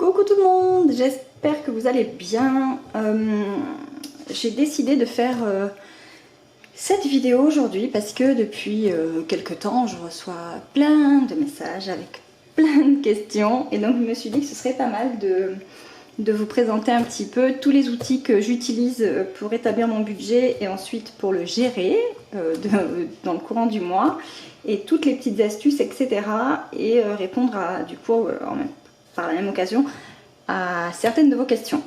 Coucou tout le monde, j'espère que vous allez bien. J'ai décidé de faire cette vidéo aujourd'hui parce que depuis quelques temps je reçois plein de messages avec plein de questions et donc je me suis dit que ce serait pas mal de vous présenter un petit peu tous les outils que j'utilise pour établir mon budget et ensuite pour le gérer dans le courant du mois et toutes les petites astuces, etc. et répondre à, du coup par la même occasion à certaines de vos questions.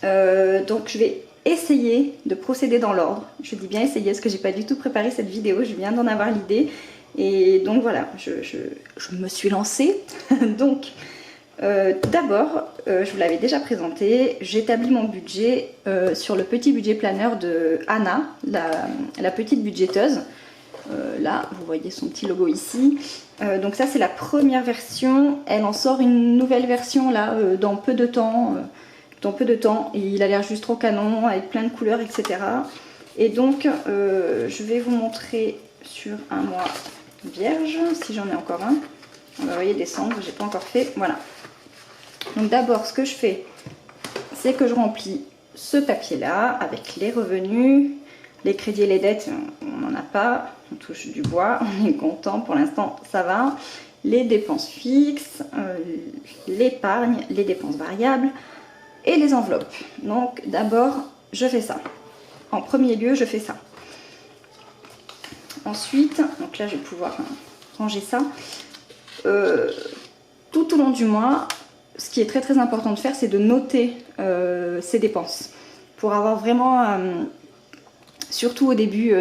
Donc je vais essayer de procéder dans l'ordre. Je dis bien essayer parce que j'ai pas du tout préparé cette vidéo, je viens d'en avoir l'idée et donc voilà, je me suis lancée. Donc d'abord, je vous l'avais déjà présenté, j'établis mon budget sur le petit budget planeur de Anna, la petite budgéteuse. Là, vous voyez son petit logo ici. Donc ça, c'est la première version. Elle en sort une nouvelle version là dans peu de temps. Et il a l'air juste trop canon avec plein de couleurs, etc. Et donc, je vais vous montrer sur un mois vierge, si j'en ai encore un. Vous voyez, décembre, j'ai pas encore fait. Voilà. Donc d'abord, ce que je fais, c'est que je remplis ce papier-là avec les revenus, les crédits et les dettes, on n'en a pas, on touche du bois, on est content, pour l'instant ça va. Les dépenses fixes, l'épargne, les dépenses variables et les enveloppes. Donc d'abord, je fais ça. En premier lieu, je fais ça. Ensuite, donc là je vais pouvoir ranger ça. Tout au long du mois, ce qui est très très important de faire, c'est de noter ses dépenses. Pour avoir vraiment, surtout au début,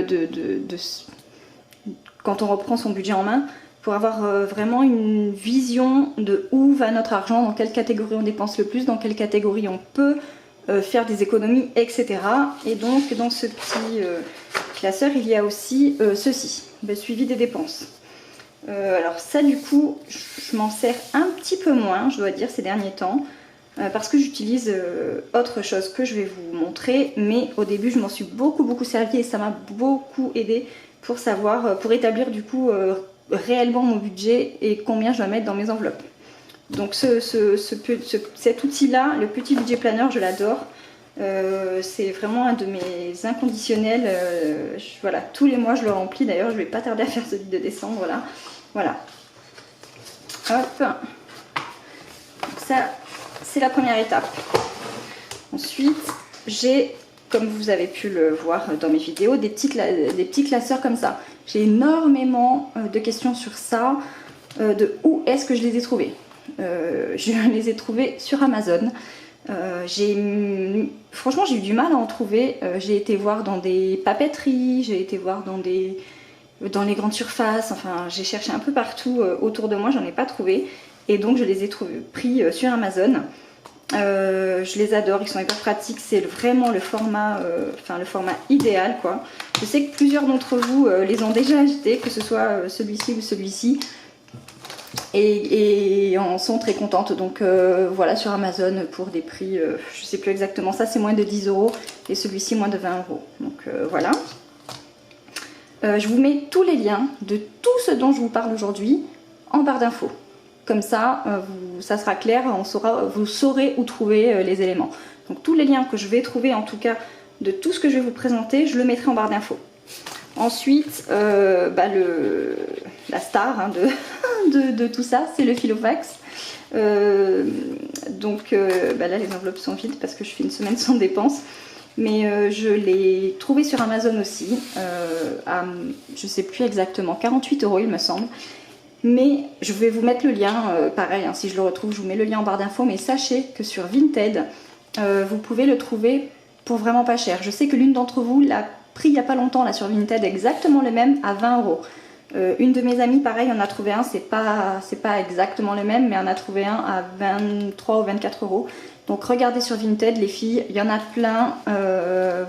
quand on reprend son budget en main, pour avoir vraiment une vision de où va notre argent, dans quelle catégorie on dépense le plus, dans quelle catégorie on peut faire des économies, etc. Et donc dans ce petit classeur, il y a aussi ceci, le suivi des dépenses. Alors ça du coup, je m'en sers un petit peu moins, je dois dire, ces derniers temps, parce que j'utilise autre chose que je vais vous montrer, mais au début je m'en suis beaucoup servi et ça m'a beaucoup aidé pour savoir, pour établir du coup réellement mon budget et combien je dois mettre dans mes enveloppes. Donc cet outil-là, le petit budget planeur, je l'adore. C'est vraiment un de mes inconditionnels. Voilà, tous les mois je le remplis. D'ailleurs, je vais pas tarder à faire celui de décembre là. Voilà. Hop. Donc ça, c'est la première étape. Ensuite, j'ai, comme vous avez pu le voir dans mes vidéos, des petits classeurs comme ça. J'ai énormément de questions sur ça. De où est-ce que je les ai trouvés? Je les ai trouvés sur Amazon. Franchement, j'ai eu du mal à en trouver. J'ai été voir dans des papeteries, j'ai été voir dans les grandes surfaces. Enfin, j'ai cherché un peu partout autour de moi, j'en ai pas trouvé. Et donc, je les ai pris sur Amazon. Je les adore, ils sont hyper pratiques, c'est vraiment le format idéal quoi. Je sais que plusieurs d'entre vous les ont déjà achetés, que ce soit celui-ci ou celui-ci, et en sont très contentes. Donc voilà, sur Amazon pour des prix, je sais plus exactement, ça c'est moins de 10 € et celui-ci moins de 20 €. Donc voilà. Je vous mets tous les liens de tout ce dont je vous parle aujourd'hui en barre d'infos. Comme ça, ça sera clair, vous saurez où trouver les éléments. Donc tous les liens que je vais trouver, en tout cas, de tout ce que je vais vous présenter, je le mettrai en barre d'infos. Ensuite, la star de tout ça, c'est le Filofax. Donc là, les enveloppes sont vides parce que je fais une semaine sans dépenses. Mais je l'ai trouvé sur Amazon aussi, à, je sais plus exactement, 48 € il me semble. Mais je vais vous mettre le lien, pareil, hein, si je le retrouve, je vous mets le lien en barre d'infos. Mais sachez que sur Vinted, vous pouvez le trouver pour vraiment pas cher. Je sais que l'une d'entre vous l'a pris il n'y a pas longtemps là sur Vinted, exactement le même, à 20 €. Une de mes amies, pareil, en a trouvé un, c'est pas exactement le même, mais on a trouvé un à 23 ou 24 €. Donc regardez sur Vinted les filles, il y en a plein,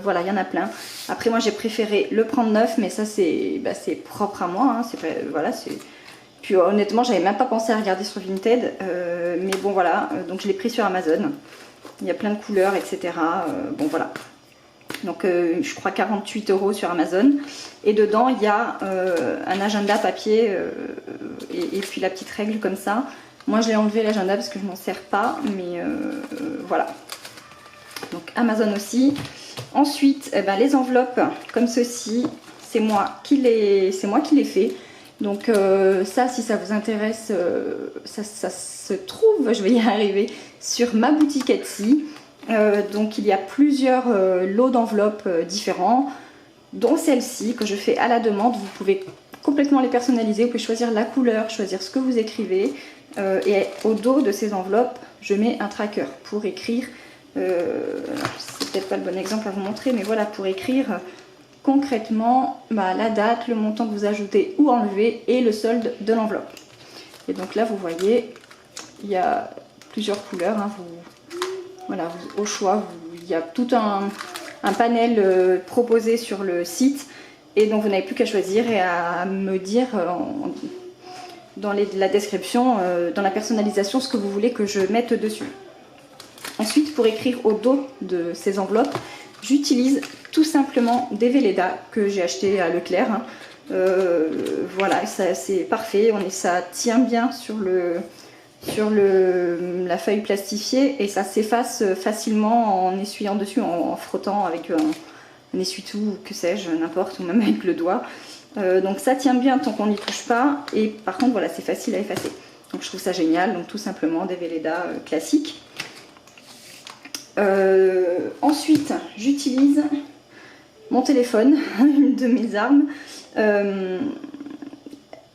voilà, il y en a plein. Après moi j'ai préféré le prendre neuf, mais ça c'est propre à moi, hein, voilà, c'est... Puis honnêtement, j'avais même pas pensé à regarder sur Vinted, mais bon voilà, donc je l'ai pris sur Amazon. Il y a plein de couleurs, etc. Bon voilà. Donc je crois 48 € sur Amazon. Et dedans, il y a un agenda papier et puis la petite règle comme ça. Moi je l'ai enlevé l'agenda parce que je m'en sers pas, mais voilà. Donc Amazon aussi. Ensuite, eh ben, les enveloppes comme ceci, c'est moi qui les fait. Donc ça, si ça vous intéresse, ça se trouve, je vais y arriver, sur ma boutique Etsy. Donc il y a plusieurs lots d'enveloppes différents, dont celle-ci que je fais à la demande. Vous pouvez complètement les personnaliser, vous pouvez choisir la couleur, choisir ce que vous écrivez. Et au dos de ces enveloppes, je mets un tracker pour écrire, c'est peut-être pas le bon exemple à vous montrer, mais voilà, pour écrire concrètement la date, le montant que vous ajoutez ou enlevez et le solde de l'enveloppe. Et donc là, vous voyez, il y a plusieurs couleurs, hein, voilà, au choix, il y a tout un panel proposé sur le site. Et donc vous n'avez plus qu'à choisir et à me dire dans la description, dans la personnalisation, ce que vous voulez que je mette dessus. Ensuite, pour écrire au dos de ces enveloppes, j'utilise tout simplement des Velleda que j'ai acheté à Leclerc. Hein. Voilà, c'est parfait, ça tient bien sur la feuille plastifiée et ça s'efface facilement en essuyant dessus, en frottant avec un essuie-tout, que sais-je, n'importe, ou même avec le doigt. Donc ça tient bien tant qu'on n'y touche pas, et par contre voilà, c'est facile à effacer. Donc je trouve ça génial, donc tout simplement des Velleda classiques. Ensuite, j'utilise mon téléphone, une de mes armes.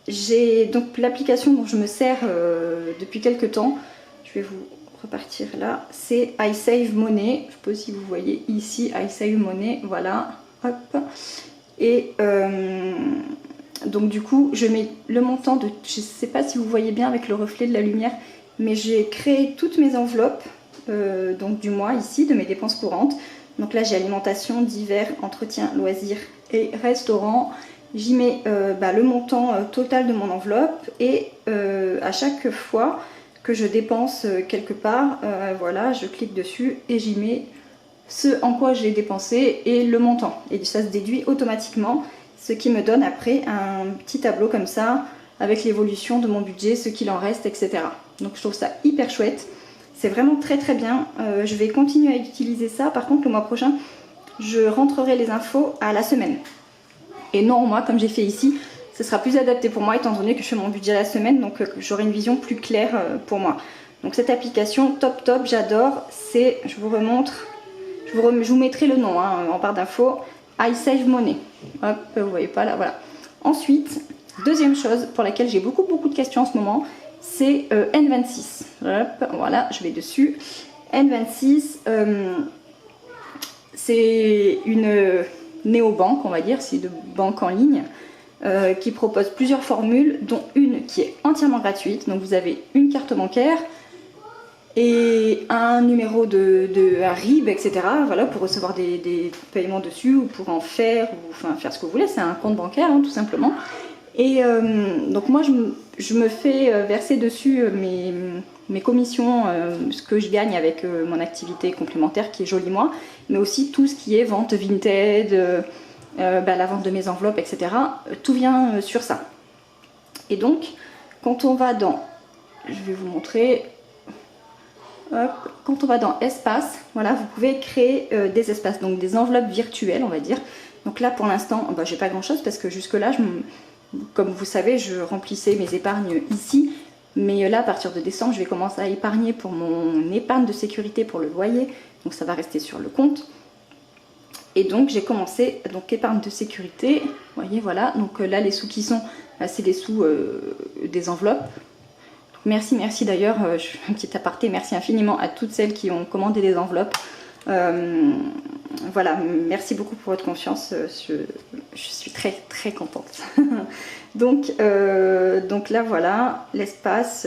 J'ai donc l'application dont je me sers depuis quelques temps. Je vais vous repartir là. C'est iSave Money. Je ne sais pas si vous voyez ici iSave Money. Voilà. Hop. Et donc du coup, je mets le montant de... Je ne sais pas si vous voyez bien avec le reflet de la lumière, mais j'ai créé toutes mes enveloppes donc du mois ici, de mes dépenses courantes. Donc là, j'ai alimentation, divers, entretien, loisirs et restaurant. J'y mets le montant total de mon enveloppe et à chaque fois que je dépense quelque part, voilà, je clique dessus et j'y mets ce en quoi j'ai dépensé et le montant. Et ça se déduit automatiquement, ce qui me donne après un petit tableau comme ça avec l'évolution de mon budget, ce qu'il en reste, etc. Donc je trouve ça hyper chouette. C'est vraiment très très bien. Je vais continuer à utiliser ça. Par contre, le mois prochain, je rentrerai les infos à la semaine. Et non, moi, comme j'ai fait ici, ce sera plus adapté pour moi étant donné que je fais mon budget à la semaine. Donc j'aurai une vision plus claire pour moi. Donc cette application, top, j'adore. C'est, je vous remontre, je vous mettrai le nom en barre d'infos. iSave Money. Hop, vous voyez pas là, voilà. Ensuite, deuxième chose pour laquelle j'ai beaucoup de questions en ce moment, c'est N26. Hop, voilà, je vais dessus. N26, c'est une néobanque, on va dire, c'est de banque en ligne, qui propose plusieurs formules, dont une qui est entièrement gratuite. Donc vous avez une carte bancaire et un numéro un RIB, etc. Voilà, pour recevoir des paiements dessus ou pour en faire, ou enfin faire ce que vous voulez. C'est un compte bancaire, hein, tout simplement. Et donc moi je me fais verser dessus mes commissions, ce que je gagne avec mon activité complémentaire qui est Joli Moi, mais aussi tout ce qui est vente Vinted, la vente de mes enveloppes, etc. Tout vient sur ça. Et donc quand on va dans, je vais vous montrer, hop, quand on va dans espace, voilà, vous pouvez créer des espaces, donc des enveloppes virtuelles, on va dire. Donc là pour l'instant, j'ai pas grand chose parce que jusque là comme vous savez, je remplissais mes épargnes ici, mais là à partir de décembre je vais commencer à épargner pour mon épargne de sécurité pour le loyer, donc ça va rester sur le compte. Et donc j'ai commencé, donc épargne de sécurité, vous voyez, voilà, donc là les sous qui sont, c'est les sous des enveloppes. Donc, merci d'ailleurs, un petit aparté, merci infiniment à toutes celles qui ont commandé des enveloppes. Voilà, merci beaucoup pour votre confiance, je suis très contente. donc là voilà, l'espace,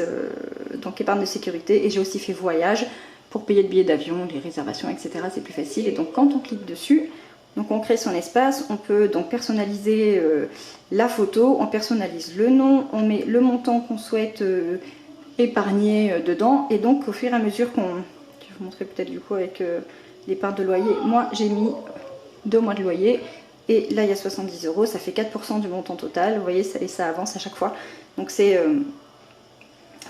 donc épargne de sécurité, et j'ai aussi fait voyage pour payer le billet d'avion, les réservations, etc. C'est plus facile. Et donc quand on clique dessus, donc on crée son espace, on peut donc personnaliser la photo, on personnalise le nom, on met le montant qu'on souhaite épargner dedans, et donc au fur et à mesure qu'on... Je vais vous montrer peut-être du coup avec l'épargne de loyer. Moi j'ai mis 2 mois de loyer, et là il y a 70 €, ça fait 4% du montant total, vous voyez, ça avance à chaque fois. Donc c'est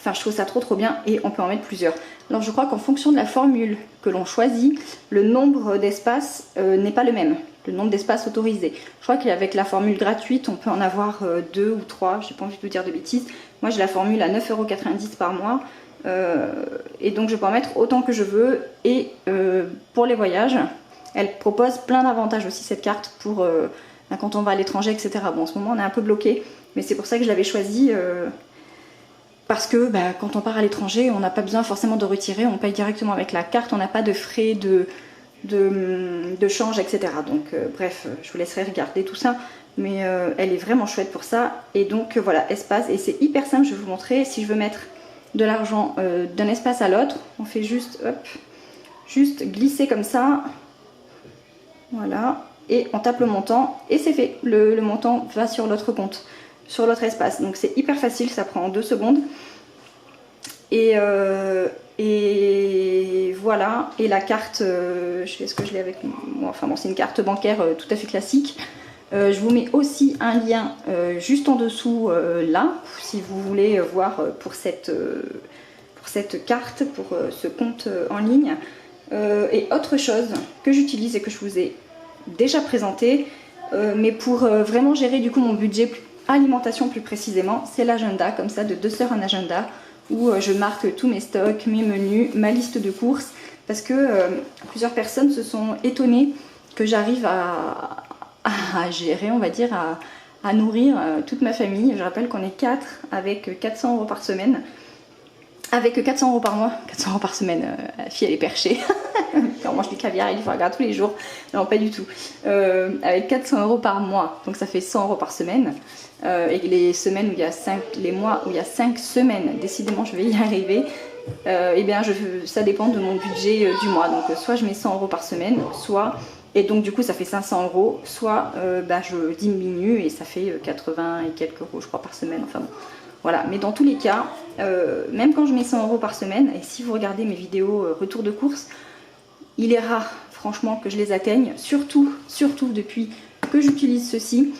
Enfin, je trouve ça trop bien et on peut en mettre plusieurs. Alors, je crois qu'en fonction de la formule que l'on choisit, le nombre d'espaces n'est pas le même. Le nombre d'espaces autorisés. Je crois qu'avec la formule gratuite, on peut en avoir 2 ou 3. J'ai pas envie de vous dire de bêtises. Moi, j'ai la formule à 9,90 € par mois. Et donc, je peux en mettre autant que je veux. Et pour les voyages, elle propose plein d'avantages aussi, cette carte, pour quand on va à l'étranger, etc. Bon, en ce moment, on est un peu bloqué. Mais c'est pour ça que je l'avais choisie. Parce que quand on part à l'étranger, on n'a pas besoin forcément de retirer, on paye directement avec la carte, on n'a pas de frais de change, etc. Donc bref, je vous laisserai regarder tout ça, mais elle est vraiment chouette pour ça. Et donc voilà, espace, et c'est hyper simple, je vais vous montrer. Si je veux mettre de l'argent d'un espace à l'autre, on fait juste, hop, juste glisser comme ça, voilà, et on tape le montant, et c'est fait, le montant va sur l'autre compte, sur l'autre espace. Donc c'est hyper facile, ça prend 2 secondes. Et voilà, et la carte, est-ce que je l'ai avec moi, enfin bon, c'est une carte bancaire tout à fait classique. Je vous mets aussi un lien juste en dessous là, si vous voulez voir pour cette carte, pour ce compte en ligne. Et autre chose que j'utilise et que je vous ai déjà présenté, mais pour vraiment gérer du coup mon budget alimentation plus précisément, c'est l'agenda, comme ça, de 2 sœurs, un agenda où je marque tous mes stocks, mes menus, ma liste de courses, parce que plusieurs personnes se sont étonnées que j'arrive à gérer, on va dire, à nourrir toute ma famille. Je rappelle qu'on est 4 avec 400 € par semaine. Avec 400 € par mois, 400 € par semaine, la fille elle est perchée. On mange du caviar et du foie gras tous les jours. Non, pas du tout. Avec 400 € par mois, donc ça fait 100 € par semaine. Et les semaines où il y a 5, les mois où il y a 5 semaines, décidément je vais y arriver. Et bien ça dépend de mon budget du mois. Donc soit je mets 100 € par semaine, soit, et donc du coup ça fait 500 €, soit je diminue et ça fait 80 et quelques euros je crois par semaine. Enfin bon. Voilà, mais dans tous les cas, même quand je mets 100 € par semaine, et si vous regardez mes vidéos retour de course, il est rare, franchement, que je les atteigne, surtout depuis que j'utilise ceci.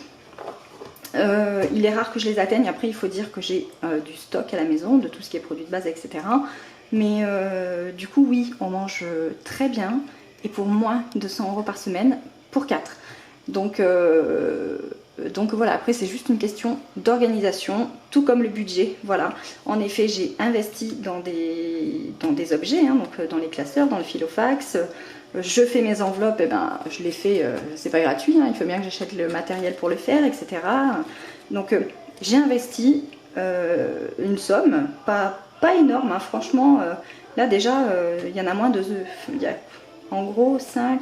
Il est rare que je les atteigne. Après, il faut dire que j'ai du stock à la maison, de tout ce qui est produit de base, etc. Mais du coup, oui, on mange très bien, et pour moins de 100 € par semaine, pour 4. Donc voilà, après c'est juste une question d'organisation, tout comme le budget. Voilà, en effet j'ai investi dans des objets, hein, donc dans les classeurs, dans le filofax. Je fais mes enveloppes, et je les fais, c'est pas gratuit, hein, il faut bien que j'achète le matériel pour le faire, etc. Donc j'ai investi une somme, pas énorme, hein, franchement. Là déjà, il y en a moins de... Il y a en gros 5...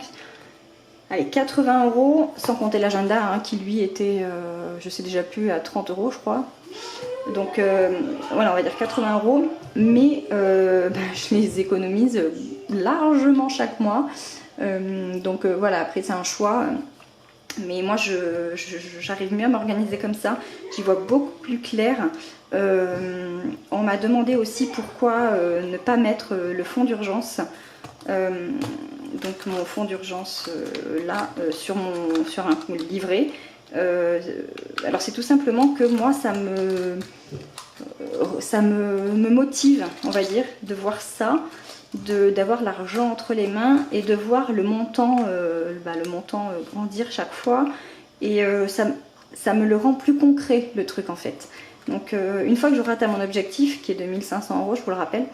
Allez, 80 €, sans compter l'agenda, hein, qui lui était, je sais déjà plus, à 30 € je crois. Donc voilà, on va dire 80 €, mais je les économise largement chaque mois. Donc voilà, après c'est un choix. Mais moi j'arrive mieux à m'organiser comme ça, j'y vois beaucoup plus clair. On m'a demandé aussi pourquoi ne pas mettre le fonds d'urgence. Donc mon fonds d'urgence là sur un livret. Alors c'est tout simplement que moi ça me motive, on va dire, de voir ça, d'avoir l'argent entre les mains et de voir le montant grandir chaque fois, et ça me le rend plus concret, le truc en fait. Donc une fois que j'aurai atteint mon objectif qui est de 1500 €, je vous le rappelle,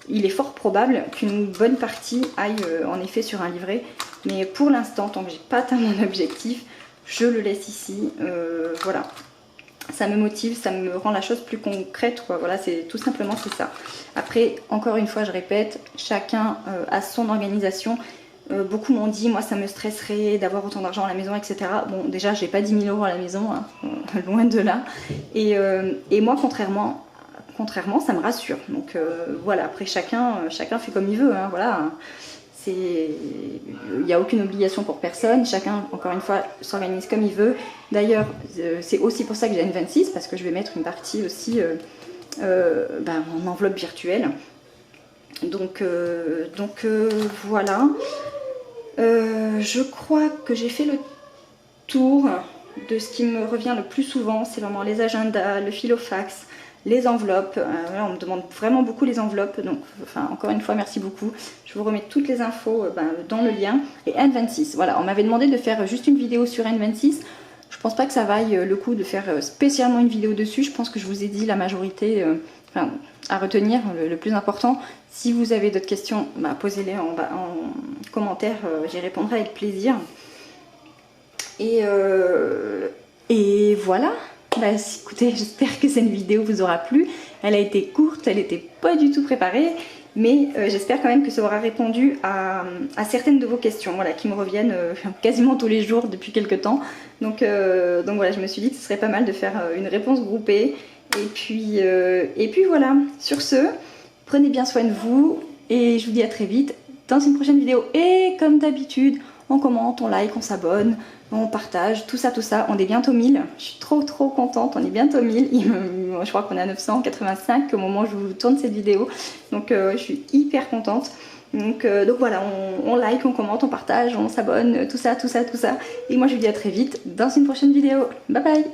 il est fort probable qu'une bonne partie aille en effet sur un livret. Mais pour l'instant, tant que j'ai pas atteint mon objectif, je le laisse ici. Voilà, ça me motive, ça me rend la chose plus concrète, quoi. Voilà, c'est tout simplement c'est ça. Après, encore une fois, je répète, chacun a son organisation. Beaucoup m'ont dit, moi ça me stresserait d'avoir autant d'argent à la maison, etc. Bon, déjà j'ai pas 10 000 € à la maison, hein, loin de là. Et moi contrairement, ça me rassure. Donc voilà, après chacun fait comme il veut, hein, voilà. Il n'y a aucune obligation pour personne, chacun, encore une fois, s'organise comme il veut. D'ailleurs, c'est aussi pour ça que j'ai une 26, parce que je vais mettre une partie aussi en enveloppe virtuelle. Donc voilà. Je crois que j'ai fait le tour de ce qui me revient le plus souvent. C'est vraiment les agendas, le filofax, les enveloppes. Là, on me demande vraiment beaucoup les enveloppes, donc enfin, encore une fois, merci beaucoup. Je vous remets toutes les infos dans le lien. Et N26, voilà, on m'avait demandé de faire juste une vidéo sur N26. Je pense pas que ça vaille le coup de faire spécialement une vidéo dessus. Je pense que je vous ai dit la majorité à retenir, le plus important. Si vous avez d'autres questions, posez-les en commentaire, j'y répondrai avec plaisir. Et voilà. Écoutez, j'espère que cette vidéo vous aura plu. Elle a été courte, elle n'était pas du tout préparée, mais j'espère quand même que ça aura répondu à certaines de vos questions, voilà, qui me reviennent quasiment tous les jours depuis quelques temps. Donc voilà, je me suis dit que ce serait pas mal de faire une réponse groupée. Et puis voilà, sur ce, prenez bien soin de vous et je vous dis à très vite dans une prochaine vidéo. Et comme d'habitude, on commente, on like, on s'abonne, on partage, tout ça, on est bientôt 1000. Je suis trop contente, on est bientôt 1000. Je crois qu'on est à 985 au moment où je vous tourne cette vidéo. Donc je suis hyper contente. Donc voilà, on like, on commente, on partage, on s'abonne, tout ça. Et moi je vous dis à très vite dans une prochaine vidéo. Bye bye!